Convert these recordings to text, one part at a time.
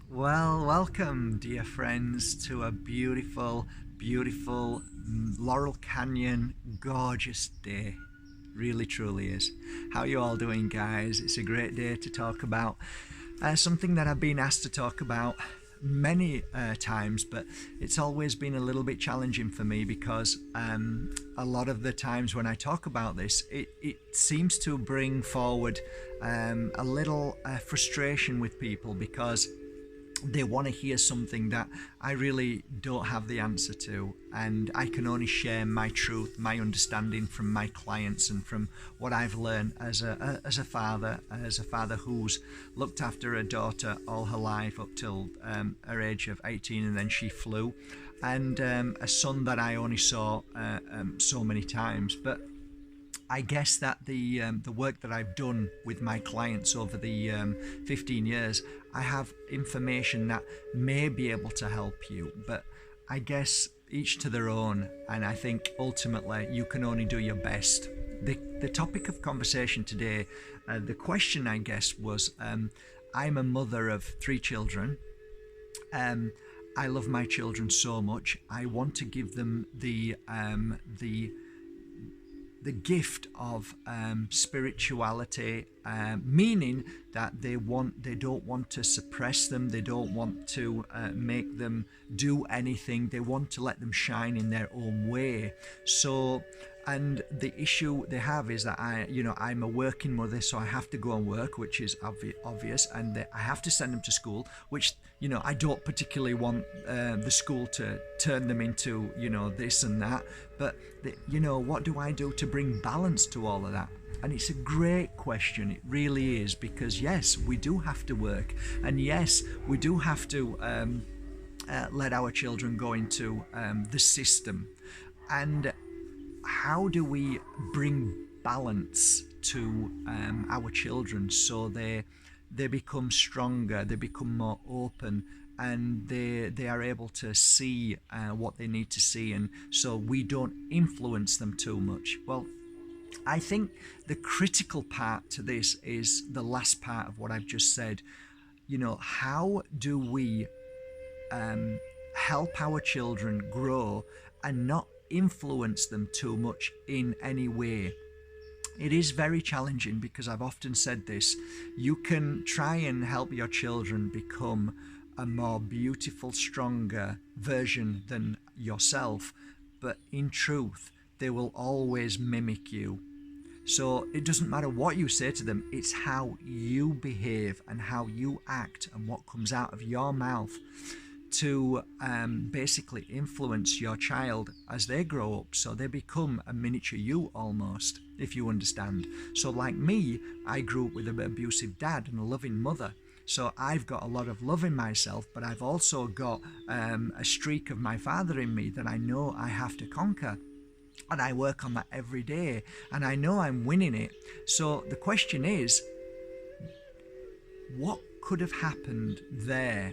Well, welcome, dear friends, to a beautiful, beautiful Laurel Canyon, gorgeous day. Really, truly is. How are you all doing, guys? It's a great day to talk about something that I've been asked to talk about many times, but it's always been a little bit challenging for me because a lot of the times when I talk about this, it seems to bring forward a little frustration with people because they want to hear something that I really don't have the answer to, and I can only share my truth, my understanding from my clients and from what I've learned as a father who's looked after a daughter all her life up till her age of 18, and then she flew, and a son that I only saw so many times, but I guess that the work that I've done with my clients over the 15 years, I have information that may be able to help you, but I guess each to their own, and I think ultimately you can only do your best. The topic of conversation today, the question I guess was, I'm a mother of three children. Um, I love my children so much. I want to give them the gift of spirituality, meaning that they don't want to suppress them, they don't want to make them do anything, they want to let them shine in their own way. So, and the issue they have is that I'm a working mother, so I have to go and work, which is obvious, and I have to send them to school, which I don't particularly want the school to turn them into this and that. But what do I do to bring balance to all of that? And it's a great question, it really is, because yes, we do have to work, and yes, we do have to let our children go into the system. And how do we bring balance to our children so they become stronger, they become more open, and they are able to see what they need to see, and so we don't influence them too much? Well, I think the critical part to this is the last part of what I've just said. How do we help our children grow and not influence them too much in any way? It is very challenging because I've often said this. You can try and help your children become a more beautiful, stronger version than yourself, but in truth, they will always mimic you. So it doesn't matter what you say to them, it's how you behave and how you act and what comes out of your mouth to basically influence your child as they grow up, so they become a miniature you almost, if you understand. So like me, I grew up with an abusive dad and a loving mother. So I've got a lot of love in myself, but I've also got a streak of my father in me that I know I have to conquer. And I work on that every day, and I know I'm winning it. So the question is, what could have happened there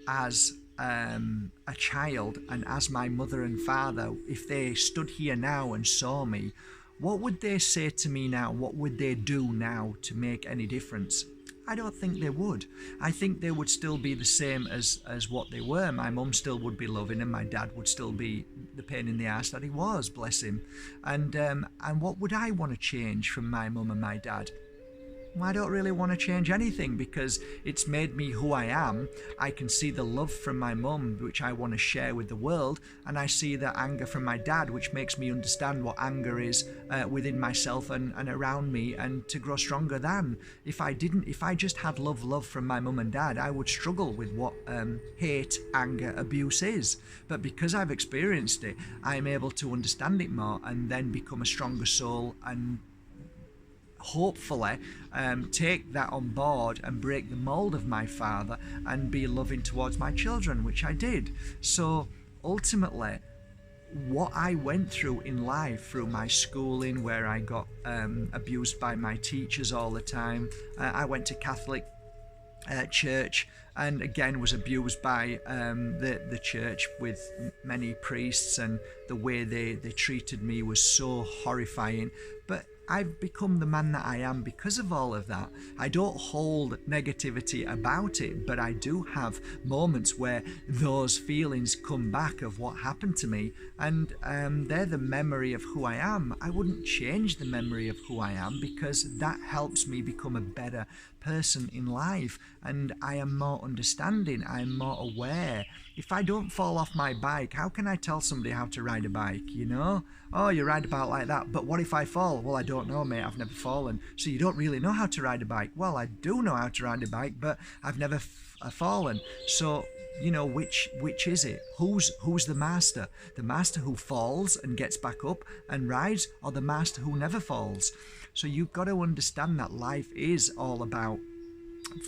as a child, and as my mother and father, if they stood here now and saw me, what would they say to me now? What would they do now to make any difference? I don't think they would. I think they would still be the same as what they were. My mum still would be loving, and my dad would still be the pain in the ass that he was, bless him. And what would I want to change from my mum and my dad? I don't really want to change anything because it's made me who I am. I can see the love from my mum, which I want to share with the world, and I see the anger from my dad, which makes me understand what anger is within myself and around me, and to grow stronger than. If I just had love from my mum and dad, I would struggle with what hate, anger, abuse is. But because I've experienced it, I'm able to understand it more and then become a stronger soul, and hopefully take that on board and break the mold of my father and be loving towards my children, which I did. So ultimately, what I went through in life, through my schooling, where I got abused by my teachers all the time, I went to Catholic church, and again was abused by the church with many priests, and the way they treated me was so horrifying. But I've become the man that I am because of all of that. I don't hold negativity about it, but I do have moments where those feelings come back of what happened to me, and they're the memory of who I am. I wouldn't change the memory of who I am because that helps me become a better person in life, and I am more understanding, I am more aware. If I don't fall off my bike, how can I tell somebody how to ride a bike, you know? Oh, you ride about like that, but what if I fall? Well, I don't know, mate, I've never fallen. So you don't really know how to ride a bike. Well, I do know how to ride a bike, but I've never fallen. So which is it? Who's the master? The master who falls and gets back up and rides, or the master who never falls? So you've got to understand that life is all about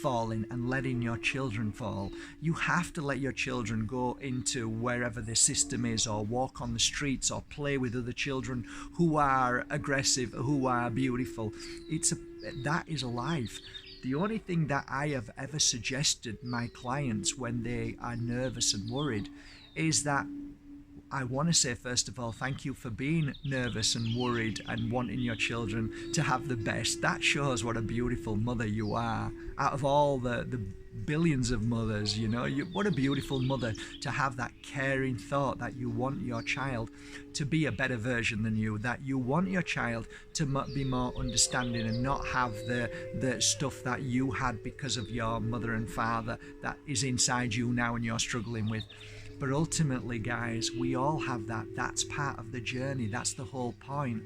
falling and letting your children fall. You have to let your children go into wherever the system is, or walk on the streets, or play with other children who are aggressive, who are beautiful. That is life. The only thing that I have ever suggested my clients when they are nervous and worried is that I want to say, first of all, thank you for being nervous and worried and wanting your children to have the best. That shows what a beautiful mother you are. Out of all the billions of mothers, what a beautiful mother to have that caring thought that you want your child to be a better version than you, that you want your child to be more understanding and not have the stuff that you had because of your mother and father that is inside you now and you're struggling with. But ultimately, guys, we all have that. That's part of the journey. That's the whole point.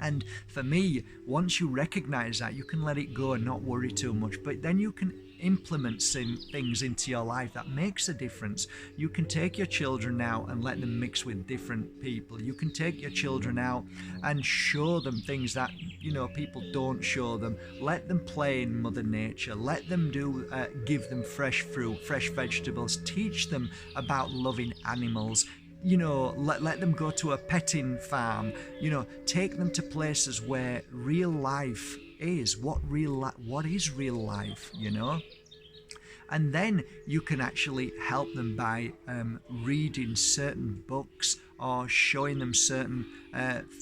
And for me, once you recognize that, you can let it go and not worry too much. But then you can implement things into your life that makes a difference. You can take your children out and let them mix with different people. You can take your children out and show them things that people don't show them. Let them play in Mother Nature. Let them give them fresh fruit, fresh vegetables. Teach them about loving animals. Let them go to a petting farm. Take them to places where real life is. What is real life? And then you can actually help them by reading certain books or showing them certain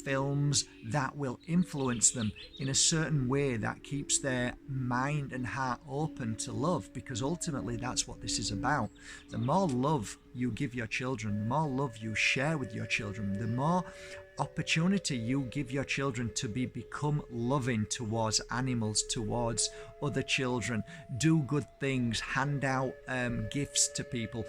films that will influence them in a certain way that keeps their mind and heart open to love, because ultimately that's what this is about. The more love you give your children, the more love you share with your children, the more opportunity you give your children to become loving towards animals, towards other children. Do good things, hand out gifts to people,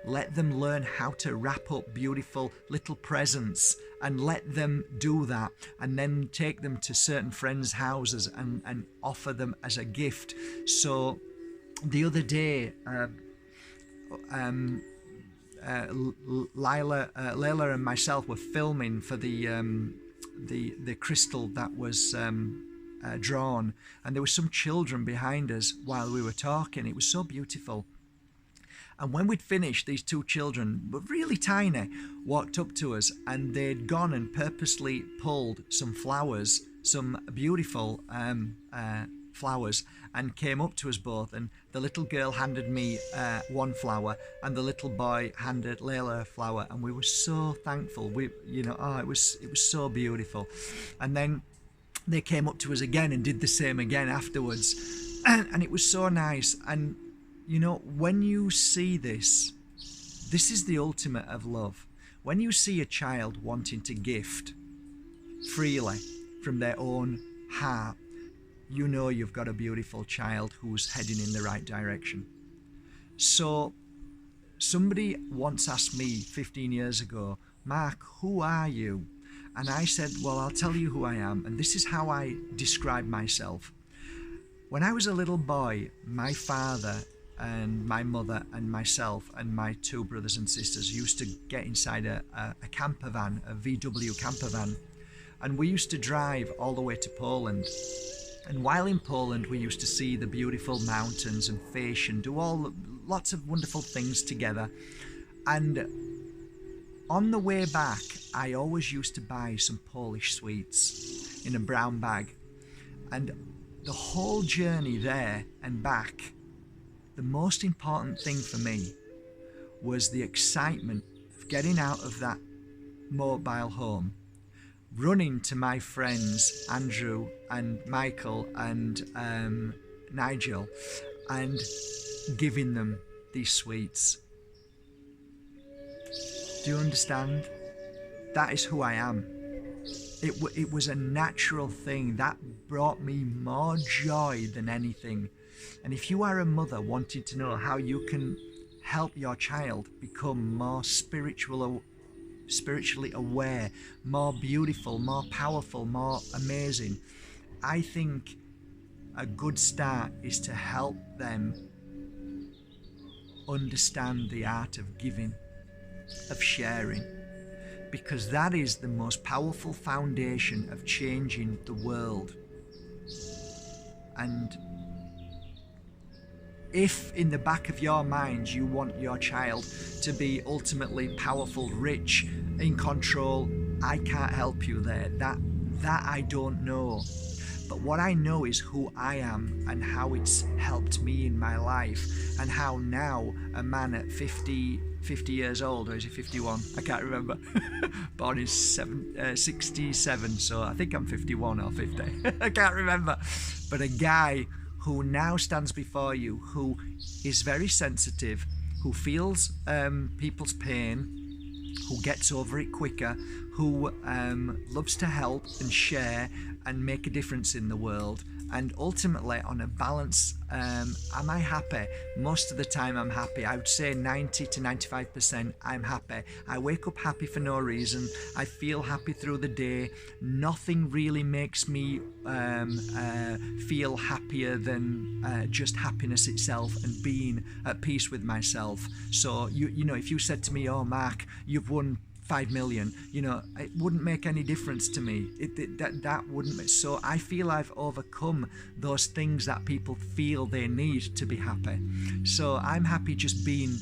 let them learn how to wrap up beautiful little presents, and let them do that, and then take them to certain friends' houses and offer them as a gift. So the other day, Layla and myself were filming for the crystal that was drawn, and there were some children behind us while we were talking. It was so beautiful. And when we'd finished, these two children, were really tiny, walked up to us, and they'd gone and purposely pulled some flowers, some beautiful flowers, and came up to us both. And the little girl handed me one flower, and the little boy handed Layla a flower, and we were so thankful. It was so beautiful. And then they came up to us again and did the same again afterwards, and it was so nice. And when you see this is the ultimate of love. When you see a child wanting to gift freely from their own heart, you've got a beautiful child who's heading in the right direction. So somebody once asked me 15 years ago, Mark, who are you? And I said, well, I'll tell you who I am. And this is how I describe myself. When I was a little boy, my father and my mother and myself and my two brothers and sisters used to get inside a camper van, a VW camper van, and we used to drive all the way to Poland. And while in Poland, we used to see the beautiful mountains and fish and do lots of wonderful things together. And on the way back, I always used to buy some Polish sweets in a brown bag. And the whole journey there and back, the most important thing for me was the excitement of getting out of that mobile home, running to my friends Andrew and Michael and Nigel and giving them these sweets. Do you understand? That is who I am. It was a natural thing that brought me more joy than anything. And if you are a mother wanting to know how you can help your child become more spiritually aware, more beautiful, more powerful, more amazing, I think a good start is to help them understand the art of giving, of sharing, because that is the most powerful foundation of changing the world. And if in the back of your mind you want your child to be ultimately powerful, rich, in control, I can't help you there. That I don't know. But what I know is who I am and how it's helped me in my life, and how now a man at 50 years old, or is he 51? I can't remember. Born in 67, so I think I'm 51 or 50. I can't remember. But a guy who now stands before you, who is very sensitive, who feels people's pain, who gets over it quicker, who loves to help and share and make a difference in the world. And ultimately, on a balance, am I happy? Most of the time I'm happy. I would say 90 to 95% I'm happy. I wake up happy for no reason. I feel happy through the day. Nothing really makes me feel happier than just happiness itself and being at peace with myself. So, you know, if you said to me, oh, Mark, you've won 5 million, you know, it wouldn't make any difference to me. That wouldn't. So I feel I've overcome those things that people feel they need to be happy. So I'm happy just being.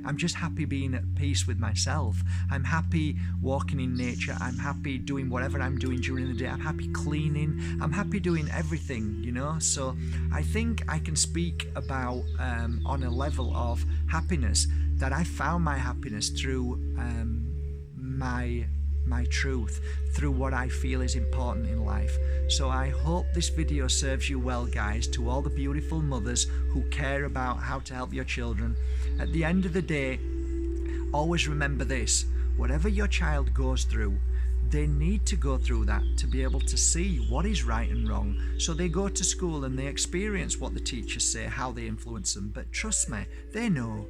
I'm just happy being at peace with myself. I'm happy walking in nature. I'm happy doing whatever I'm doing during the day. I'm happy cleaning. I'm happy doing everything, you know. So I think I can speak about on a level of happiness that I found my happiness through my truth, through what I feel is important in life. So I hope this video serves you well, guys. To all the beautiful mothers who care about how to help your children, at the end of the day, always remember this: whatever your child goes through, they need to go through that to be able to see what is right and wrong. So they go to school and they experience what the teachers say, how they influence them. But trust me, they know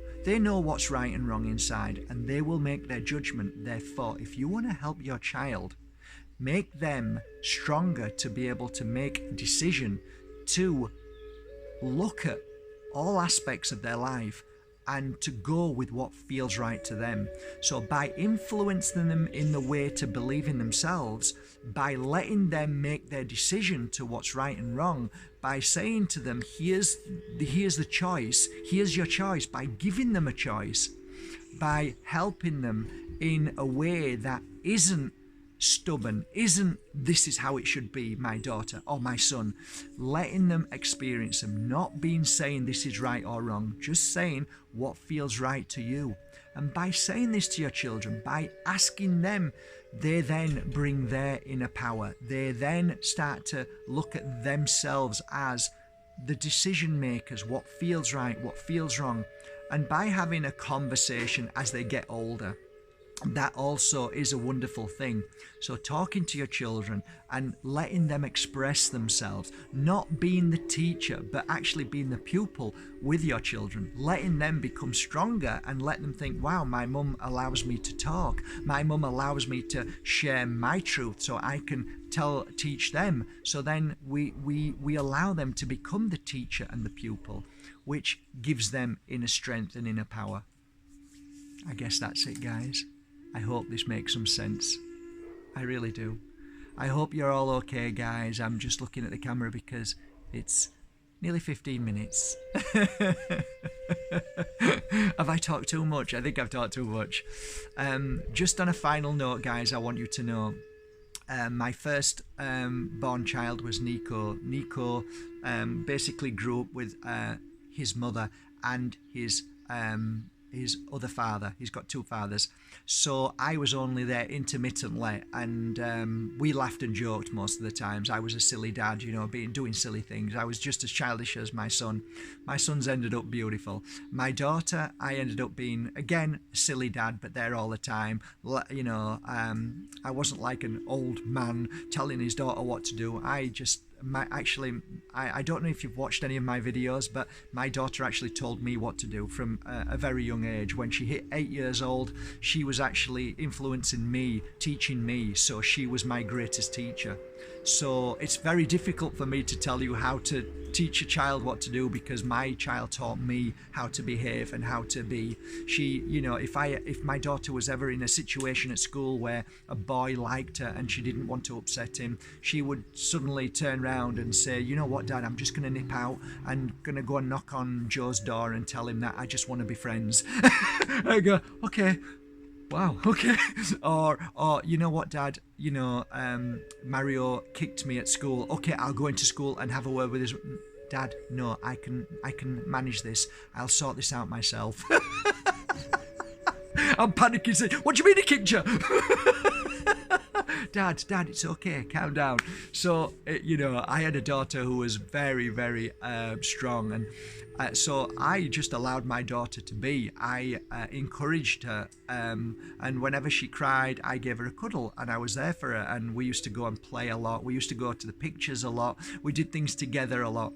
what's right and wrong inside, and they will make their judgment. Therefore, if you want to help your child, make them stronger to be able to make a decision, to look at all aspects of their life and to go with what feels right to them. So by influencing them in the way to believe in themselves, by letting them make their decision to what's right and wrong, by saying to them, here's the choice, here's your choice, by giving them a choice, by helping them in a way that isn't stubborn, isn't this is how it should be, my daughter or my son, letting them experience them, not being saying this is right or wrong, just saying what feels right to you. And by saying this to your children, by asking them, they then bring their inner power. They then start to look at themselves as the decision makers, what feels right, what feels wrong. And by having a conversation as they get older, that also is a wonderful thing. So talking to your children and letting them express themselves, not being the teacher, but actually being the pupil with your children, letting them become stronger and let them think, wow, my mum allows me to talk. My mum allows me to share my truth so I can teach them. So then we allow them to become the teacher and the pupil, which gives them inner strength and inner power. I guess that's it, guys. I hope this makes some sense. I really do. I hope you're all okay, guys. I'm just looking at the camera because it's nearly 15 minutes. Have I talked too much? I think I've talked too much. Just on a final note, guys, I want you to know my first born child was Nico. Nico basically grew up with his mother and his his other father. He's got two fathers. So I was only there intermittently, and we laughed and joked most of the times. I was a silly dad, doing silly things. I was just as childish as my son. My son's ended up beautiful. My daughter, I ended up being, again, a silly dad, but there all the time. I wasn't like an old man telling his daughter what to do. I don't know if you've watched any of my videos, but my daughter actually told me what to do from a very young age. When she hit 8 years old, she was actually influencing me, teaching me, so she was my greatest teacher. So it's very difficult for me to tell you how to teach a child what to do, because my child taught me how to behave and how to be. If my daughter was ever in a situation at school where a boy liked her and she didn't want to upset him, she would suddenly turn around and say, "You know what, Dad, I'm just going to nip out and going to go and knock on Joe's door and tell him that I just want to be friends." I go, "Okay. Wow, okay." Or you know what, Dad, Mario kicked me at school. Okay, I'll go into school and have a word with his dad. No, I can manage this. I'll sort this out myself. I'm panicking, saying, "What do you mean he kicked you?" Dad, it's okay, calm down. So, I had a daughter who was very, very strong, and so I just allowed my daughter to be. I encouraged her, and whenever she cried, I gave her a cuddle, and I was there for her, and we used to go and play a lot. We used to go to the pictures a lot. We did things together a lot.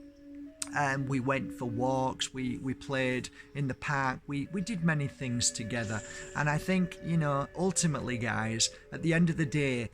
We went for walks, we played in the park, we did many things together. And I think, ultimately, guys, at the end of the day,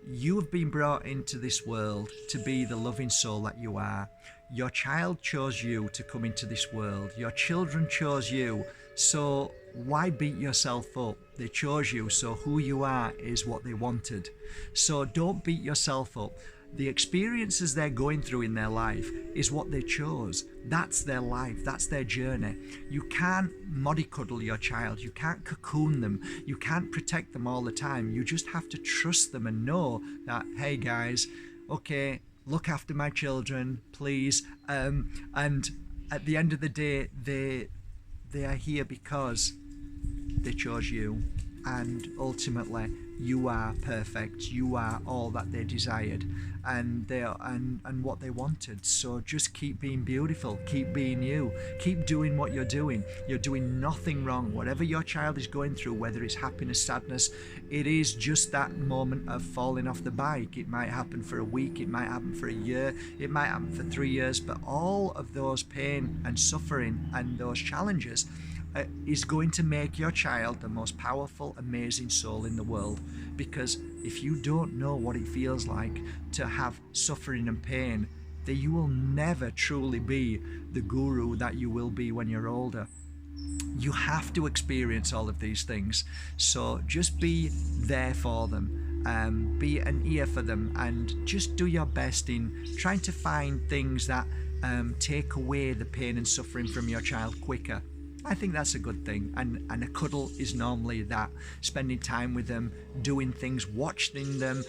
you have been brought into this world to be the loving soul that you are. Your child chose you to come into this world. Your children chose you. So why beat yourself up? They chose you, so who you are is what they wanted. So don't beat yourself up. The experiences they're going through in their life is what they chose. That's their life. That's their journey. You can't mollycoddle your child. You can't cocoon them. You can't protect them all the time. You just have to trust them and know that, hey guys, okay, look after my children, please. And at the end of the day, they are here because they chose you. And ultimately, you are perfect. You are all that they desired, and what they wanted. So just keep being beautiful. Keep being you. Keep doing what you're doing. You're doing nothing wrong. Whatever your child is going through, whether it's happiness, sadness, it is just that moment of falling off the bike. It might happen for a week. It might happen for a year. It might happen for 3 years. But all of those pain and suffering and those challenges is going to make your child the most powerful, amazing soul in the world. Because if you don't know what it feels like to have suffering and pain, then you will never truly be the guru that you will be when you're older. You have to experience all of these things. So just be there for them, be an ear for them, and just do your best in trying to find things that take away the pain and suffering from your child quicker. I think that's a good thing, and a cuddle is normally that. Spending time with them, doing things, watching them,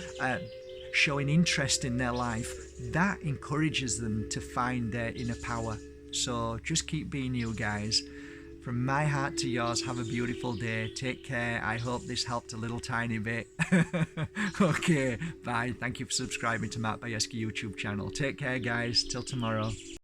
showing interest in their life, that encourages them to find their inner power. So just keep being you, guys. From my heart to yours, have a beautiful day. Take care. I hope this helped a little tiny bit. Okay, bye. Thank you for subscribing to Mark Bayeski YouTube channel. Take care, guys. Till tomorrow.